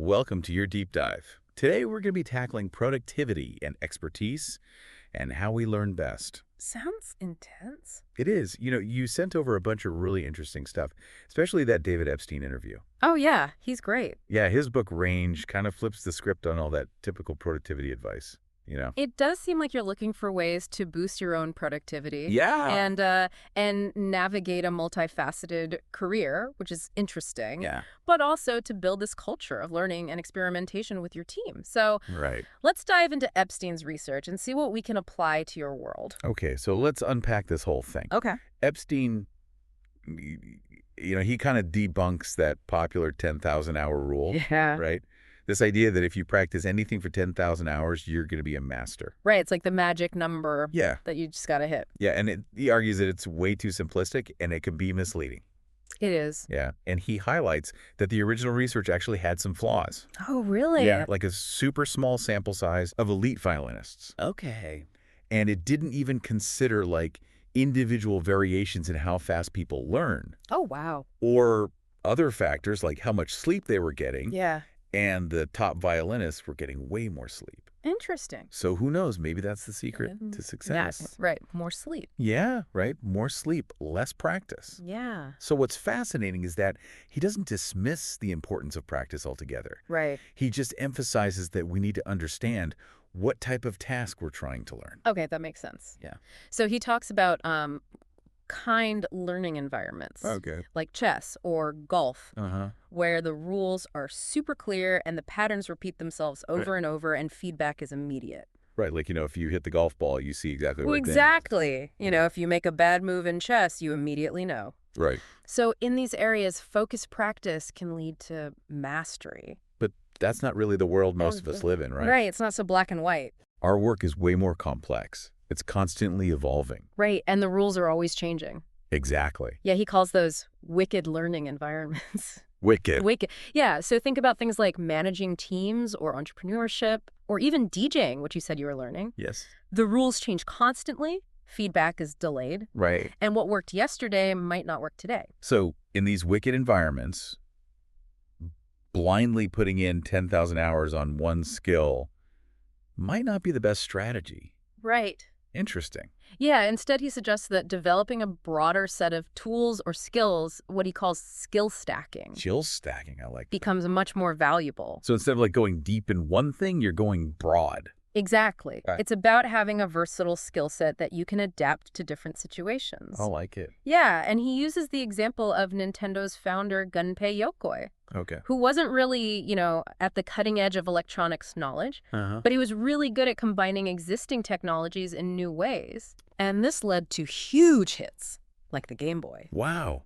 welcome to your deep dive. Today we're going to be tackling productivity and expertise and how we learn best. Sounds intense. It is. You sent over a bunch of really interesting stuff, especially that David Epstein interview. Oh, yeah. He's great. Yeah, his book Range kind of flips the script on all that typical productivity advice. It does seem like you're looking for ways to boost your own productivity. Yeah. And navigate a multifaceted career, which is interesting. Yeah. But also to build this culture of learning and experimentation with your team. So Right. let's dive into Epstein's research and see what we can apply to your world. Okay, so let's unpack this whole thing. Okay. Epstein, he kind of debunks that popular 10,000-hour rule. Yeah. Right? This idea that if you practice anything for 10,000 hours, you're going to be a master. Right. It's like the magic number Yeah. that you just got to hit. Yeah, and he argues that it's way too simplistic and it can be misleading. It is. Yeah, and he highlights that the original research actually had some flaws. Oh, really? Yeah, like a super small sample size of elite violinists. Okay. And it didn't even consider like individual variations in how fast people learn Oh, wow. or other factors like how much sleep they were getting. Yeah. And the top violinists were getting way more sleep. Interesting. So who knows? Maybe that's the secret to success. Yeah, right. More sleep. Yeah, right. More sleep, less practice. Yeah. So what's fascinating is that he doesn't dismiss the importance of practice altogether. Right. He just emphasizes that we need to understand what type of task we're trying to learn. Okay, that makes sense. Yeah. So he talks about kind learning environments. Okay. Like chess or golf, Uh-huh. where the rules are super clear and the patterns repeat themselves over and over and feedback is immediate. Right, like, if you hit the golf ball, you see exactly Well, where it lands. exactly. If you make a bad move in chess, you immediately know. Right. So in these areas, focused practice can lead to mastery. But that's not really the world most of us live in, right? Right. It's not so black and white. Our work is way more complex. It's constantly evolving. Right. And the rules are always changing. Exactly. Yeah, he calls those wicked learning environments. Wicked. Wicked. Yeah, so think about things like managing teams or entrepreneurship or even DJing, which you said you were learning. Yes. The rules change constantly. Feedback is delayed. Right. And what worked yesterday might not work today. So in these wicked environments, blindly putting in 10,000 hours on one skill might not be the best strategy. Right. Interesting. Yeah, instead he suggests that developing a broader set of tools or skills, what he calls skill stacking, Skill stacking, I like that. becomes much more valuable. So instead of like going deep in one thing, you're going broad. Exactly. Right. It's about having a versatile skill set that you can adapt to different situations. I like it. Yeah, and he uses the example of Nintendo's founder Gunpei Yokoi, Okay. who wasn't really, at the cutting edge of electronics knowledge, Uh-huh. but he was really good at combining existing technologies in new ways. And this led to huge hits, like the Game Boy. Wow.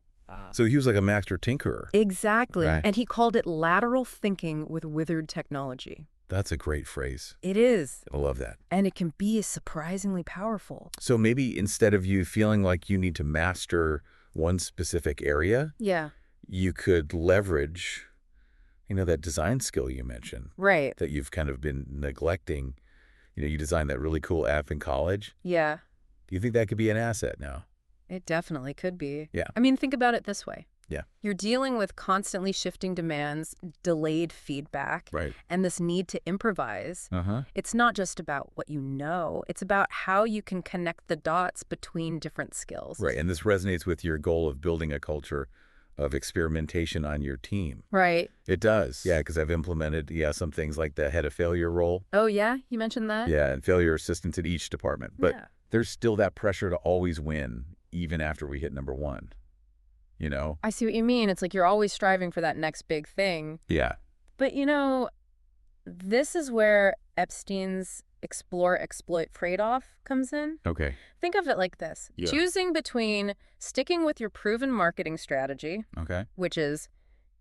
So he was like a master tinkerer. Exactly. Right. And he called it lateral thinking with withered technology. That's a great phrase. It is. I love that. And it can be surprisingly powerful. So maybe instead of you feeling like you need to master one specific area, Yeah. you could leverage, that design skill you mentioned Right. that you've kind of been neglecting. You designed that really cool app in college. Yeah. Do you think that could be an asset now? It definitely could be. Yeah. I mean, think about it this way. Yeah. You're dealing with constantly shifting demands, delayed feedback, Right. and this need to improvise. Uh-huh. It's not just about what you know. It's about how you can connect the dots between different skills. Right. And this resonates with your goal of building a culture of experimentation on your team. Right. It does. Yeah, because I've implemented, some things like the head of failure role. Oh, yeah? You mentioned that? Yeah, and failure assistants at each department. But Yeah. there's still that pressure to always win, even after we hit number one. I see what you mean. It's like you're always striving for that next big thing. Yeah. But, this is where Epstein's explore-exploit trade-off comes in. Okay. Think of it like this. Yeah. Choosing between sticking with your proven marketing strategy, Okay. which is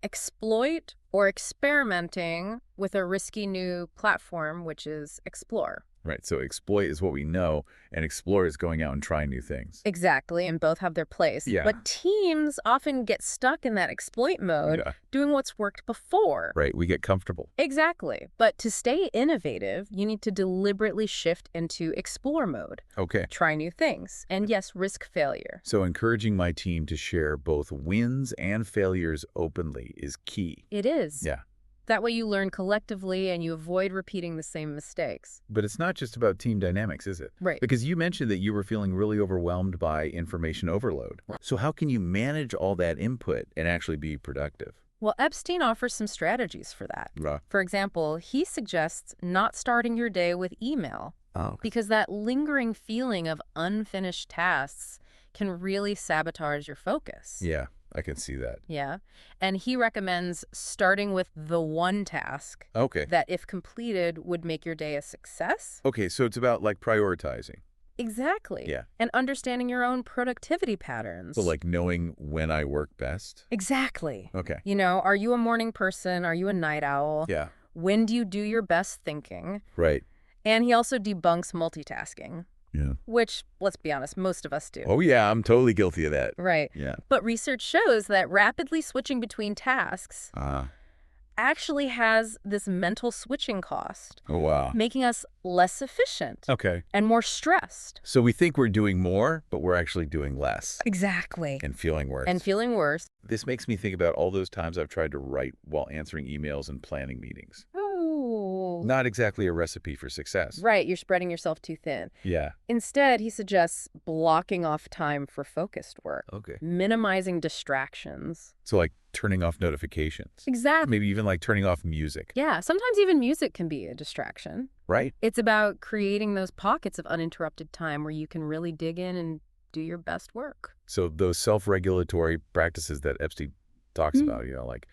exploit, or experimenting with a risky new platform, which is explore. Right. So exploit is what we know, and explore is going out and trying new things. Exactly, and both have their place. Yeah. But teams often get stuck in that exploit mode, Yeah. doing what's worked before. Right. We get comfortable. Exactly. But to stay innovative, you need to deliberately shift into explore mode. Okay. Try new things. And yes, risk failure. So encouraging my team to share both wins and failures openly is key. It is. Yeah. That way you learn collectively and you avoid repeating the same mistakes. But it's not just about team dynamics, is it? Right. Because you mentioned that you were feeling really overwhelmed by information overload. So how can you manage all that input and actually be productive? Well, Epstein offers some strategies for that. Right. For example, he suggests not starting your day with email because that lingering feeling of unfinished tasks can really sabotage your focus. Yeah, I can see that. Yeah. And he recommends starting with the one task Okay. that, if completed, would make your day a success. Okay, so it's about like prioritizing. Exactly. Yeah. And understanding your own productivity patterns. So like knowing when I work best. Exactly. Okay. You know, are you a morning person? Are you a night owl? Yeah. When do you do your best thinking? Right. And he also debunks multitasking, Yeah. which, let's be honest, most of us do. Oh yeah, I'm totally guilty of that. Right. Yeah. But research shows that rapidly switching between tasks actually has this mental switching cost, Oh wow. making us less efficient Okay. and more stressed. So we think we're doing more, but we're actually doing less Exactly. and feeling worse. And feeling worse. This makes me think about all those times I've tried to write while answering emails and planning meetings. Oh. Not exactly a recipe for success. Right, you're spreading yourself too thin. Yeah. Instead, he suggests blocking off time for focused work, Okay. minimizing distractions. So like turning off notifications. Exactly. Maybe even like turning off music. Yeah, sometimes even music can be a distraction. Right? It's about creating those pockets of uninterrupted time where you can really dig in and do your best work. So those self-regulatory practices that Epstein talks about, like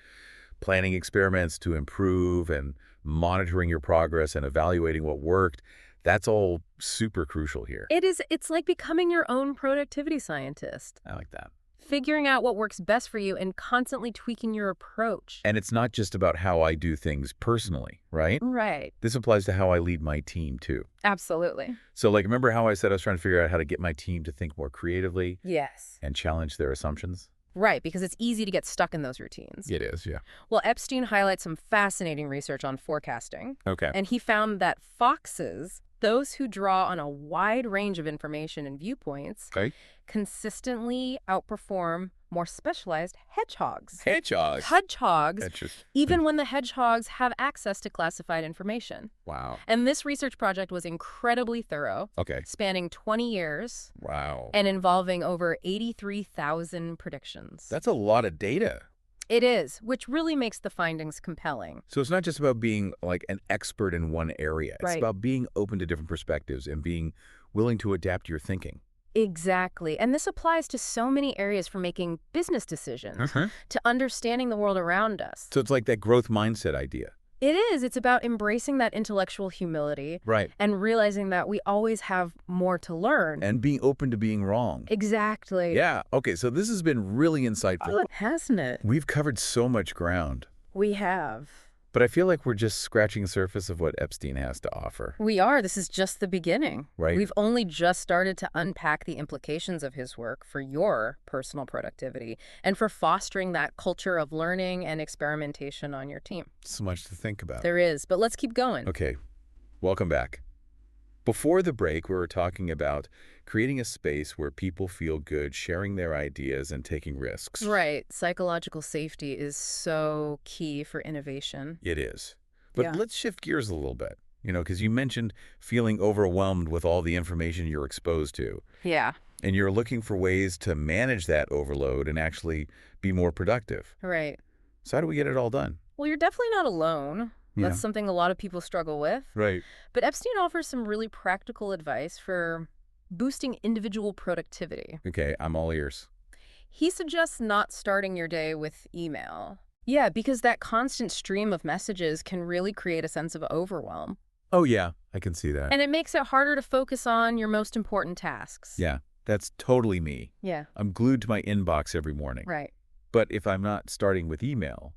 planning experiments to improve and monitoring your progress and evaluating what worked, that's all super crucial here. It's like becoming your own productivity scientist, I like that. figuring out what works best for you and constantly tweaking your approach. And it's not just about how I do things personally, right? Right. This applies to how I lead my team too. Absolutely. So like, remember how I said I was trying to figure out how to get my team to think more creatively Yes. and challenge their assumptions? Right, because it's easy to get stuck in those routines. It is, yeah. Well, Epstein highlights some fascinating research on forecasting, Okay. and he found that foxes, those who draw on a wide range of information and viewpoints, Okay. consistently outperform more specialized hedgehogs. Hedgehogs. Hedgehogs, That's just, even when the hedgehogs have access to classified information. wow. And this research project was incredibly thorough, Okay. spanning 20 years Wow. and involving over 83,000 predictions. That's a lot of data. It is, which really makes the findings compelling. So it's not just about being like an expert in one area. It's Right. about being open to different perspectives and being willing to adapt your thinking. Exactly. And this applies to so many areas, from making business decisions to understanding the world around us. So it's like that growth mindset idea. It is. It's about embracing that intellectual humility Right. and realizing that we always have more to learn. And being open to being wrong. Exactly. Yeah. Okay. So this has been really insightful. Hasn't it? We've covered so much ground, We have. but I feel like we're just scratching the surface of what Epstein has to offer. We are. This is just the beginning. Right. We've only just started to unpack the implications of his work for your personal productivity and for fostering that culture of learning and experimentation on your team. So much to think about. There is, but let's keep going. Okay. Welcome back. Before the break, we were talking about creating a space where people feel good sharing their ideas and taking risks. Right. Psychological safety is so key for innovation. It is. But Yeah. let's shift gears a little bit, because you mentioned feeling overwhelmed with all the information you're exposed to. Yeah. And you're looking for ways to manage that overload and actually be more productive. Right. So how do we get it all done? Well, you're definitely not alone. Yeah. That's something a lot of people struggle with. Right. But Epstein offers some really practical advice for boosting individual productivity. Okay, I'm all ears. He suggests not starting your day with email. Yeah, because that constant stream of messages can really create a sense of overwhelm. Oh, yeah, I can see that. And it makes it harder to focus on your most important tasks. Yeah, that's totally me. Yeah, I'm glued to my inbox every morning. right. But if I'm not starting with email,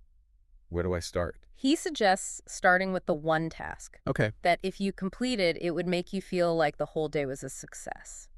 where do I start? He suggests starting with the one task Okay. that if you completed, it would make you feel like the whole day was a success.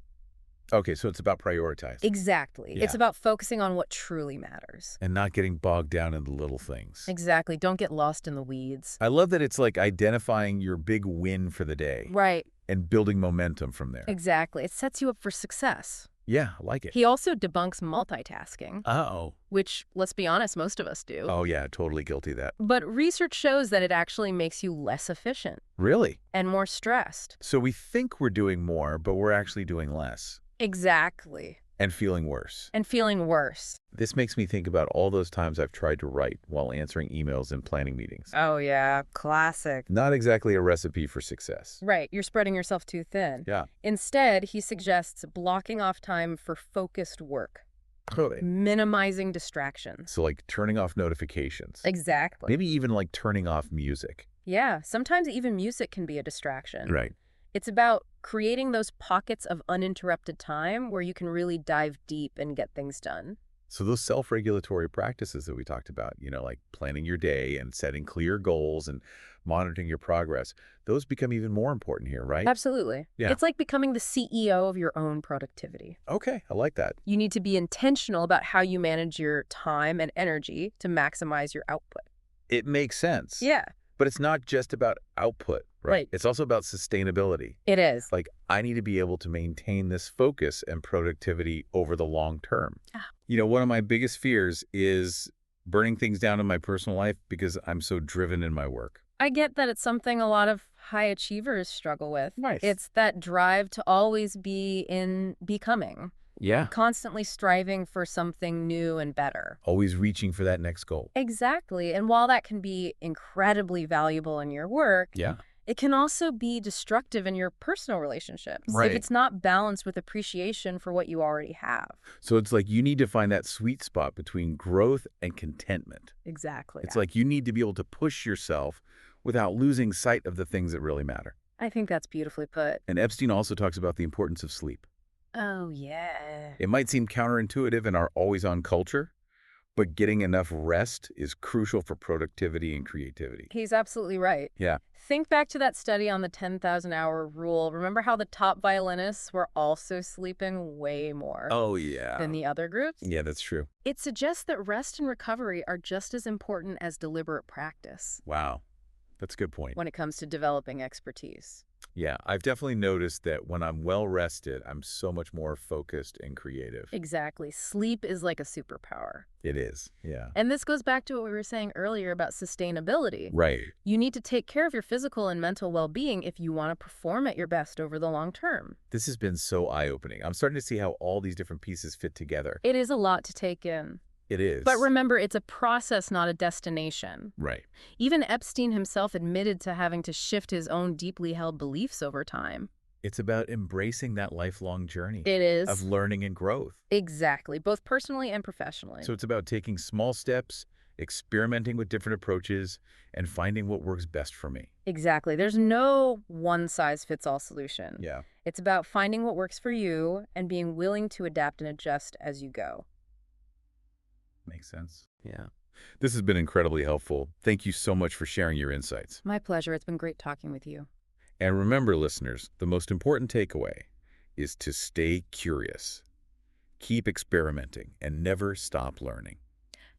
Okay, so it's about prioritizing. Exactly. Yeah. It's about focusing on what truly matters. And not getting bogged down in the little things. Exactly. Don't get lost in the weeds. I love that it's like identifying your big win for the day Right. and building momentum from there. Exactly. It sets you up for success. Yeah, I like it. He also debunks multitasking, Uh-oh. which, let's be honest, most of us do. Oh, yeah, totally guilty of that. But research shows that it actually makes you less efficient Really? and more stressed. So we think we're doing more, but we're actually doing less. Exactly. And feeling worse. And feeling worse. This makes me think about all those times I've tried to write while answering emails and planning meetings. Oh, yeah. Classic. Not exactly a recipe for success. Right. You're spreading yourself too thin. Yeah. Instead, he suggests blocking off time for focused work. Totally. Minimizing distractions. So like turning off notifications. Exactly. Maybe even like turning off music. Yeah. Sometimes even music can be a distraction. Right. It's about creating those pockets of uninterrupted time where you can really dive deep and get things done. So those self-regulatory practices that we talked about, like planning your day and setting clear goals and monitoring your progress, those become even more important here, right? Absolutely. Yeah. It's like becoming the CEO of your own productivity. Okay, I like that. You need to be intentional about how you manage your time and energy to maximize your output. It makes sense. Yeah. But it's not just about output, right? Right. It's also about sustainability. It is. Like, I need to be able to maintain this focus and productivity over the long term. Ah. One of my biggest fears is burning things down in my personal life because I'm so driven in my work. I get that it's something a lot of high achievers struggle with. Nice. It's that drive to always be in becoming. Yeah. Constantly striving for something new and better. Always reaching for that next goal. Exactly. And while that can be incredibly valuable in your work, Yeah. it can also be destructive in your personal relationships Right. if it's not balanced with appreciation for what you already have. So it's like you need to find that sweet spot between growth and contentment. Exactly. It's like you need to be able to push yourself without losing sight of the things that really matter. I think that's beautifully put. And Epstein also talks about the importance of sleep. Oh, yeah. It might seem counterintuitive in our always-on culture, but getting enough rest is crucial for productivity and creativity. He's absolutely right. Yeah. Think back to that study on the 10,000-hour rule. Remember how the top violinists were also sleeping way more Oh, yeah. than the other groups? Yeah, that's true. It suggests that rest and recovery are just as important as deliberate practice Wow. That's a good point. when it comes to developing expertise. Yeah, I've definitely noticed that when I'm well rested, I'm so much more focused and creative. Exactly. Sleep is like a superpower. It is, yeah. And this goes back to what we were saying earlier about sustainability. Right. You need to take care of your physical and mental well-being if you want to perform at your best over the long term. This has been so eye-opening. I'm starting to see how all these different pieces fit together. It is a lot to take in. It is. But remember, it's a process, not a destination. Right. Even Epstein himself admitted to having to shift his own deeply held beliefs over time. It's about embracing that lifelong journey. It is. Of learning and growth. Exactly, both personally and professionally. So it's about taking small steps, experimenting with different approaches, and finding what works best for me. Exactly. There's no one-size-fits-all solution. Yeah. It's about finding what works for you and being willing to adapt and adjust as you go. Makes sense. Yeah. This has been incredibly helpful. Thank you so much for sharing your insights. My pleasure. It's been great talking with you. And remember, listeners, the most important takeaway is to stay curious. Keep experimenting and never stop learning.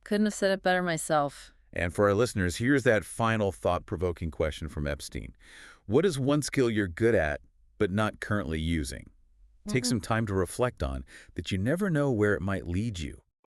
Couldn't have said it better myself. And for our listeners, here's that final thought-provoking question from Epstein. What is one skill you're good at but not currently using? Take some time to reflect on that. You never know where it might lead you.